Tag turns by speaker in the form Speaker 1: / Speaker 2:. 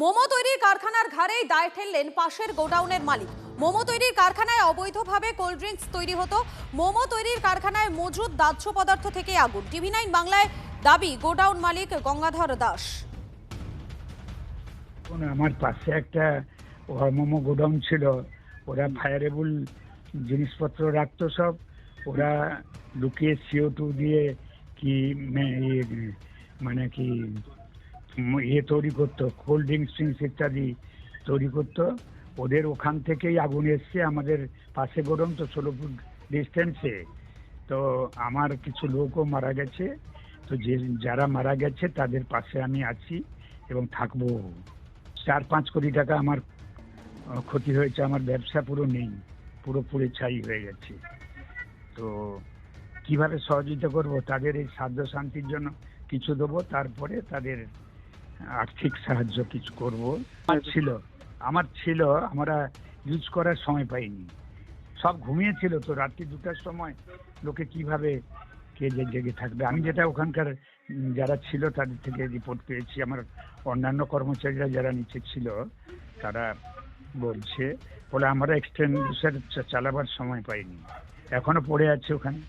Speaker 1: মোমো তৈরির কারখানার ঘাড়েই দায় ঠেললেন পাশের গোডাউনের মালিক। মোমো তৈরির কারখানায় অবৈধভাবে কোল্ড ড্রিঙ্কস তৈরি হতো। মোমো তৈরির কারখানায় মজুদ দাহ্য পদার্থ থেকে আগুন। টিভি 9 বাংলায় দাবি গোডাউন মালিক গঙ্গাধর দাস।
Speaker 2: আমার পাশে একটা মোমো গোডাউন ছিল, ওরা ফায়ারেবল জিনিসপত্র রাখতো সব। ওরা লুকিয়ে CO2 দিয়ে কি মানে কি তৈরি করতো, কোল্ড ড্রিঙ্কস ইত্যাদি তৈরি করতো। ওদের ওখান থেকেই আগুন এসছে আমাদের পাশে গোডাউন তো 16 ফুট ডিস্টেন্সে। তো আমার কিছু লোকও মারা গেছে। তো যারা মারা গেছে তাদের পাশে আমি আছি এবং থাকবো। 4-5 কোটি টাকা আমার ক্ষতি হয়েছে। আমার ব্যবসা পুরো নেই, পুরোপুরি ছাই হয়ে গেছে। তো কিভাবে সহযোগিতা করব? তাদের এই সাধ্য শান্তির জন্য কিছু দেবো, তারপরে তাদের আর্থিক সাহায্য কিছু করব। আমার ছিল আমরা ইউজ করার সময় পাইনি, সব ঘুমিয়েছিল। তো রাত্রি 2টার সময় লোকে কিভাবে কে জেগে থাকবে? আমি যেটা ওখানকার যারা ছিল তাদের থেকে রিপোর্ট পেয়েছি, আমার অন্যান্য কর্মচারীরা যারা নিচে ছিল তারা বলছে, বলে আমরা এক্সটেনশন চালাবার সময় পাইনি, এখনো পড়ে আছে ওখানে।